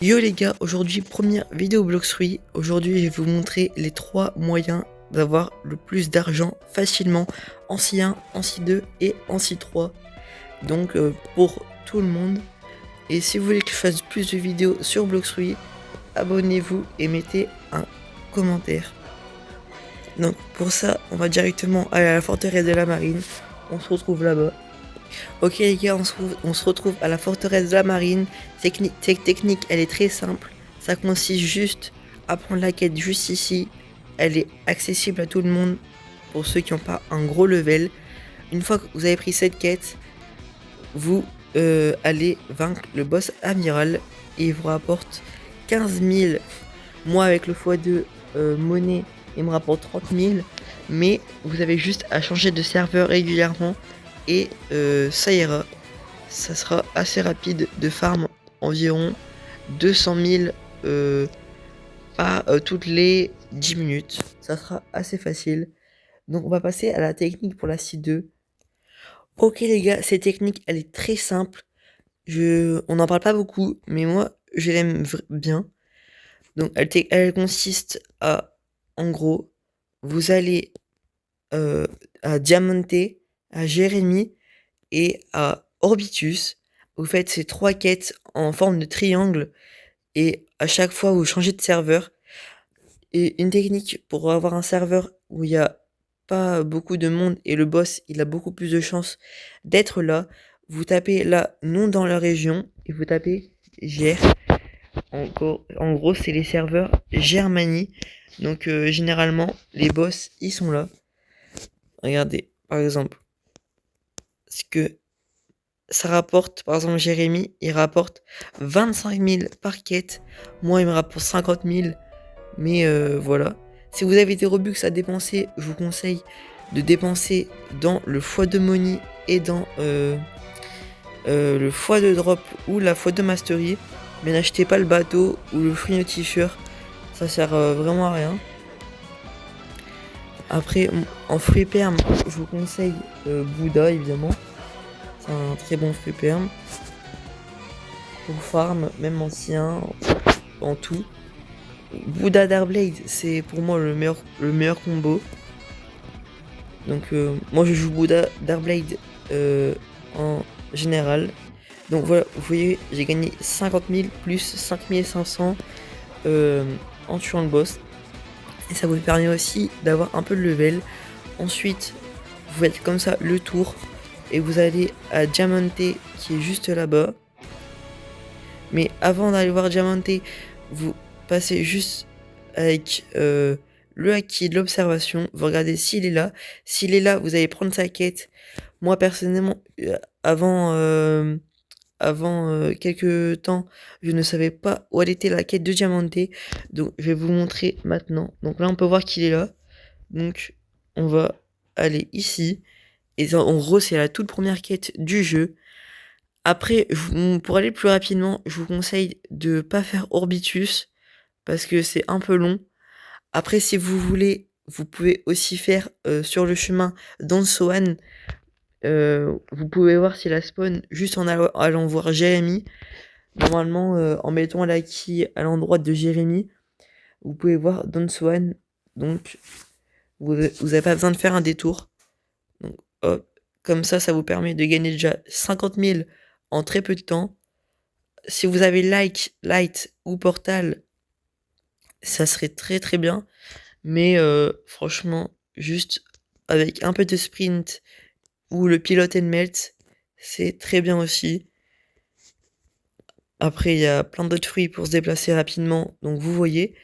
Yo les gars, aujourd'hui première vidéo Blox3. Aujourd'hui je vais vous montrer les 3 moyens d'avoir le plus d'argent facilement en C1, en C2 et en C3. Donc pour tout le monde. Et si vous voulez que je fasse plus de vidéos sur Blox3, abonnez-vous et mettez un commentaire. Donc pour ça, on va directement aller à la forteresse de la marine. On se retrouve là-bas. Ok les gars, on se retrouve à la forteresse de la marine. Cette technique, elle est très simple. Ça consiste juste à prendre la quête juste ici. Elle est accessible à tout le monde pour ceux qui n'ont pas un gros level. Une fois que vous avez pris cette quête, vous allez vaincre le boss amiral et il vous rapporte 15 000. Moi avec le x2 monnaie, il me rapporte 30 000. Mais vous avez juste à changer de serveur régulièrement et ça ira. Ça sera assez rapide de farm, environ 200 000 par toutes les 10 minutes. Ça sera assez facile. Donc on va passer à la technique pour la C2. Ok les gars, cette technique elle est très simple. On n'en parle pas beaucoup, mais moi je l'aime bien. Donc elle consiste à, en gros, vous allez à Diamante, à Jérémy et à Orbitus. Vous faites ces 3 quêtes en forme de triangle et à chaque fois vous changez de serveur. Et une technique pour avoir un serveur où il n'y a pas beaucoup de monde et le boss il a beaucoup plus de chances d'être là, vous tapez là non dans la région et vous tapez GR. En gros c'est les serveurs Germanie. Donc généralement les boss ils sont là. Regardez par exemple ce que ça rapporte, par exemple Jérémy, il rapporte 25 000 par quête. Moi, il me rapporte 50 000. Mais voilà. Si vous avez des Robux à dépenser, je vous conseille de dépenser dans le x2 money et dans le x2 drop ou la x2 mastery. Mais n'achetez pas le bateau ou le free notifier. Ça sert vraiment à rien. Après, en free perm, je vous conseille Bouddha évidemment. C'est un très bon free perm. Pour farm, même ancien, en tout. Bouddha Darblade, c'est pour moi le meilleur combo. Donc moi je joue Bouddha Darblade en général. Donc voilà, vous voyez, j'ai gagné 50 000 plus 5 500 en tuant le boss. Et ça vous permet aussi d'avoir un peu de level. Ensuite, vous faites comme ça le tour. Et vous allez à Diamante qui est juste là-bas. Mais avant d'aller voir Diamante, vous passez juste avec le acquis de l'observation. Vous regardez s'il est là. S'il est là, vous allez prendre sa quête. Moi, personnellement, avant quelques temps, je ne savais pas où elle était la quête de Diamante. Donc, je vais vous montrer maintenant. Donc là, on peut voir qu'il est là. Donc, on va aller ici. Et en gros, c'est la toute première quête du jeu. Après, pour aller plus rapidement, je vous conseille de pas faire Orbitus parce que c'est un peu long. Après, si vous voulez, vous pouvez aussi faire sur le chemin Dansoan. Vous pouvez voir si la spawn juste en allant voir Jérémy. Normalement, en mettant l'acquis à l'endroit de Jérémy, vous pouvez voir Dansoan. Donc, vous n'avez pas besoin de faire un détour. Donc, hop, comme ça vous permet de gagner déjà 50 000 en très peu de temps. Si vous avez Light ou Portal, ça serait très très bien. Mais franchement, juste avec un peu de sprint ou le Pilot and Melt, c'est très bien aussi. Après, il y a plein d'autres fruits pour se déplacer rapidement. Donc vous voyez.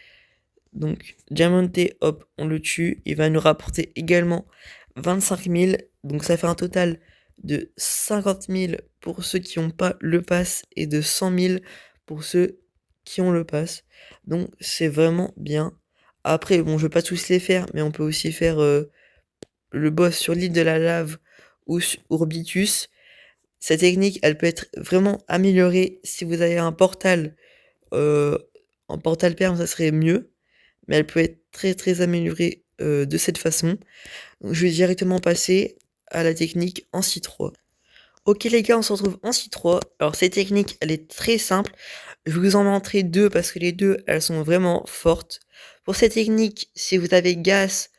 Donc Diamante, hop, on le tue. Il va nous rapporter également 25 000. Donc ça fait un total de 50 000 pour ceux qui n'ont pas le pass et de 100 000 pour ceux qui ont le pass. Donc c'est vraiment bien. Après, bon, je vais pas tous les faire, mais on peut aussi faire le boss sur l'île de la lave ou sur Orbitus. Cette technique, elle peut être vraiment améliorée si vous avez un portal. En portal perm, ça serait mieux. Mais elle peut être très très améliorée de cette façon. Donc, je vais directement passer à la technique en C3. Ok les gars, on se retrouve en C3. Alors cette technique, elle est très simple. Je vous en montrer deux parce que les deux, elles sont vraiment fortes. Pour cette technique, si vous avez gas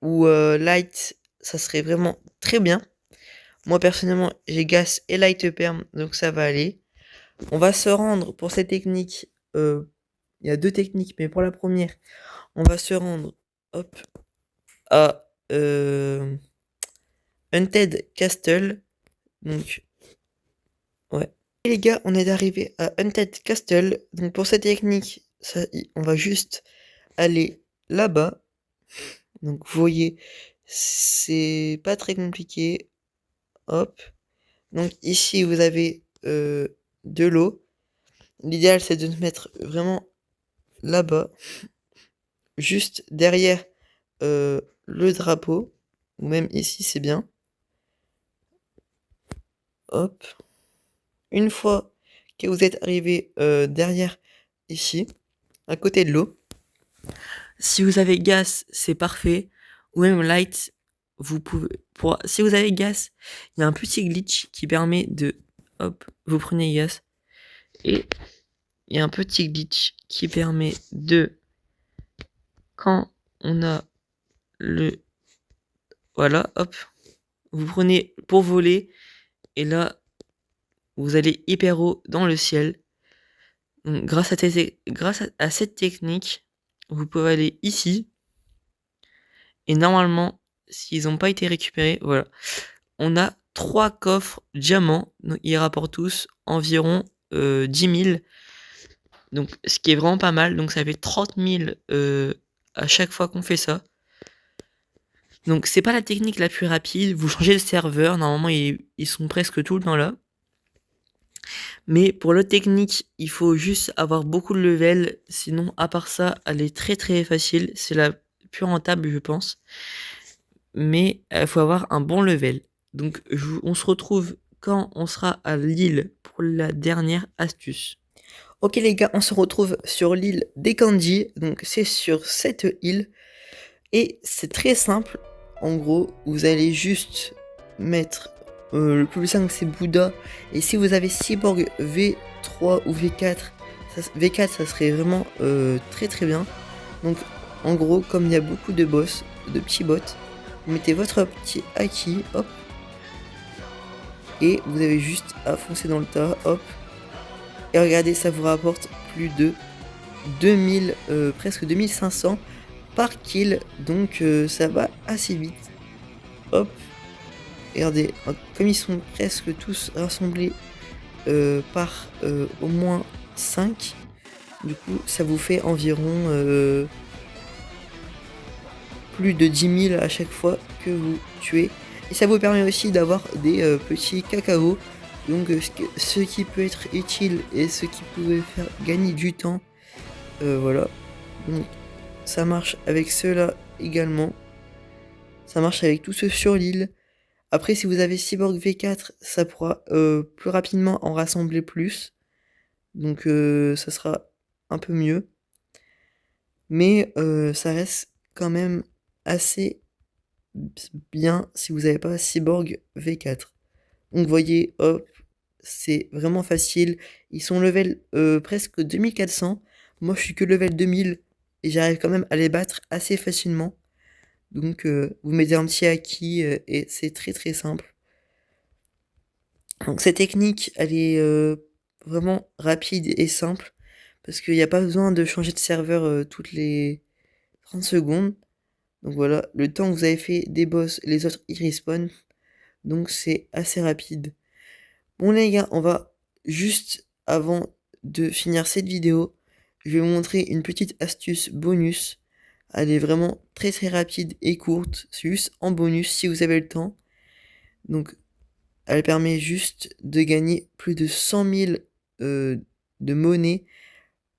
ou light, ça serait vraiment très bien. Moi personnellement, j'ai gas et light perm, donc ça va aller. On va se rendre pour cette technique. Il y a deux techniques, mais pour la première, on va se rendre hop, à Haunted Castle. Donc, ouais. Et les gars, on est arrivé à Haunted Castle. Donc pour cette technique, on va juste aller là-bas. Donc vous voyez, c'est pas très compliqué. Hop. Donc ici, vous avez de l'eau. L'idéal, c'est de se mettre vraiment là-bas, juste derrière le drapeau, ou même ici, c'est bien. Hop. Une fois que vous êtes arrivé derrière ici, à côté de l'eau, si vous avez gas, c'est parfait, ou même light, vous pouvez. Si vous avez gas, il y a un petit glitch qui permet de, hop, vous prenez gas, et il y a un petit glitch qui permet de, quand on a le, voilà, hop, vous prenez pour voler, et là, vous allez hyper haut dans le ciel. Donc, grâce à cette technique, vous pouvez aller ici. Et normalement, s'ils n'ont pas été récupérés, voilà. On a 3 coffres diamants. Donc, ils rapportent tous environ 10 000. Donc, ce qui est vraiment pas mal. Donc, ça fait 30 000 à chaque fois qu'on fait ça. Donc, c'est pas la technique la plus rapide. Vous changez le serveur. Normalement, ils sont presque tout le temps là. Mais pour l'autre technique, il faut juste avoir beaucoup de level. Sinon, à part ça, elle est très très facile. C'est la plus rentable, je pense. Mais il faut avoir un bon level. Donc, on se retrouve quand on sera à l'île pour la dernière astuce. Ok les gars, on se retrouve sur l'île des Candy. Donc, c'est sur cette île. Et c'est très simple. En gros, vous allez juste mettre le plus simple, c'est Bouddha. Et si vous avez Cyborg V3 ou V4, V4 ça serait vraiment très très bien. Donc en gros, comme il y a beaucoup de boss, de petits bots, vous mettez votre petit Haki, hop. Et vous avez juste à foncer dans le tas, hop. Et regardez, ça vous rapporte plus de 2000, presque 2500 par kill. Donc ça va assez vite. Hop. Regardez, comme ils sont presque tous rassemblés par au moins 5, du coup ça vous fait environ plus de 10 000 à chaque fois que vous tuez. Et ça vous permet aussi d'avoir des petits cacao. Donc ce qui peut être utile et ce qui pouvait faire gagner du temps. Voilà. Donc ça marche avec ceux-là également. Ça marche avec tous ceux sur l'île. Après, si vous avez Cyborg V4, ça pourra plus rapidement en rassembler plus. Donc ça sera un peu mieux. Mais ça reste quand même assez bien si vous n'avez pas Cyborg V4. Donc vous voyez, hop, c'est vraiment facile. Ils sont level presque 2400. Moi, je suis que level 2000 et j'arrive quand même à les battre assez facilement. Donc vous mettez un petit haki et c'est très très simple. Donc cette technique, elle est vraiment rapide et simple parce qu'il n'y a pas besoin de changer de serveur toutes les 30 secondes. Donc voilà, le temps que vous avez fait des boss, les autres ils respawn. Donc c'est assez rapide. Bon les gars, on va juste avant de finir cette vidéo, je vais vous montrer une petite astuce bonus. Elle est vraiment très très rapide et courte. C'est juste en bonus si vous avez le temps. Donc elle permet juste de gagner plus de 100 000 de monnaie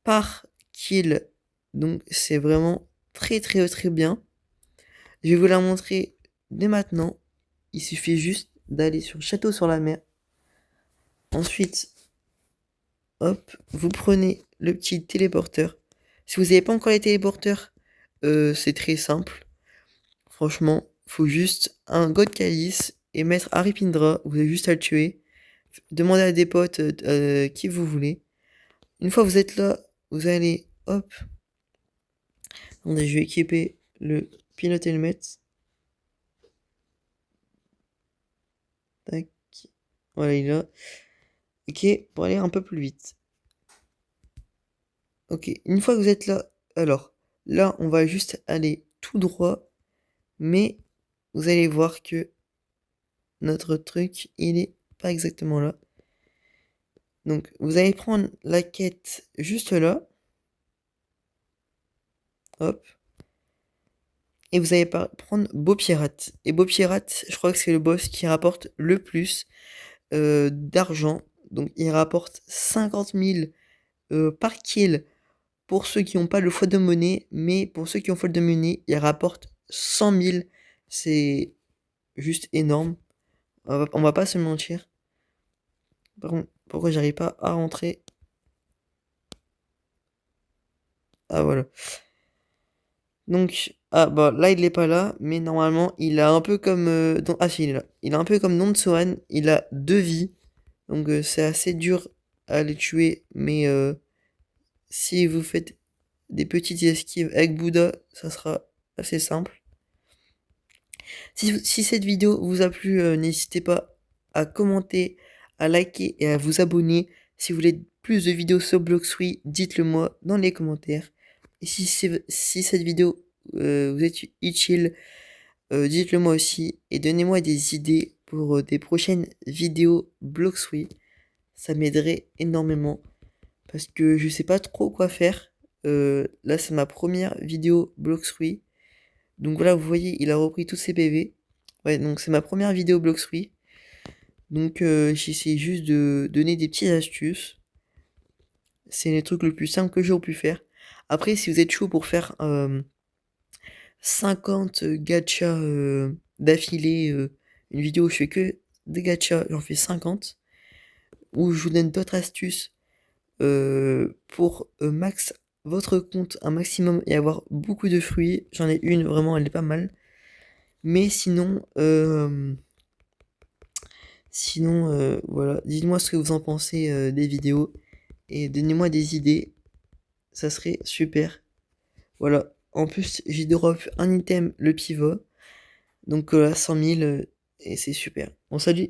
par kill. Donc c'est vraiment très très très bien. Je vais vous la montrer dès maintenant. Il suffit juste d'aller sur Château sur la mer. Ensuite, hop, vous prenez le petit téléporteur. Si vous n'avez pas encore les téléporteurs, c'est très simple. Franchement, faut juste un God Calice et mettre Haripindra. Vous avez juste à le tuer. Demandez à des potes qui vous voulez. une fois que vous êtes là, vous allez, hop, attendez, je vais équiper le pilote helmet. Tac, voilà, il est là. Ok, pour aller un peu plus vite. Ok, une fois que vous êtes là, alors, là, on va juste aller tout droit, mais vous allez voir que notre truc, il est pas exactement là. Donc, vous allez prendre la quête juste là. Hop. Et vous allez prendre Beau Pirate. Et Beau Pirate, je crois que c'est le boss qui rapporte le plus d'argent. Donc, il rapporte 50 000 par kill pour ceux qui n'ont pas le foie de monnaie. Mais pour ceux qui ont foie de monnaie, il rapporte 100 000. C'est juste énorme. On va pas se mentir. Par contre, pourquoi j'arrive pas à rentrer? Ah voilà. Donc, ah bah là il est pas là, mais normalement il a un peu comme ah si il est là. Il a un peu comme Nonsohan, il a 2 vies. Donc c'est assez dur à les tuer, mais si vous faites des petites esquives avec Bouddha, ça sera assez simple. Si cette vidéo vous a plu, n'hésitez pas à commenter, à liker et à vous abonner. Si vous voulez plus de vidéos sur Bloxfruit, dites-le moi dans les commentaires. Et si cette vidéo vous êtes utile, dites-le moi aussi et donnez-moi des idées pour des prochaines vidéos Bloxfruit. Ça m'aiderait énormément parce que je sais pas trop quoi faire. Là, c'est ma première vidéo Bloxfruit. Donc voilà, vous voyez, il a repris tous ses PV. Ouais, donc c'est ma première vidéo Bloxfruit. Donc j'essaie juste de donner des petites astuces. C'est les trucs le plus simple que j'ai pu faire. Après, si vous êtes chaud pour faire 50 gachas d'affilée, une vidéo où je fais que des gachas, j'en fais 50, où je vous donne d'autres astuces pour max votre compte un maximum et avoir beaucoup de fruits. J'en ai une, vraiment, elle est pas mal. Mais sinon, voilà, dites-moi ce que vous en pensez des vidéos et donnez-moi des idées, ça serait super. Voilà, en plus j'ai drop un item, le pivot, donc là 100 000 et c'est super. Bon, salut!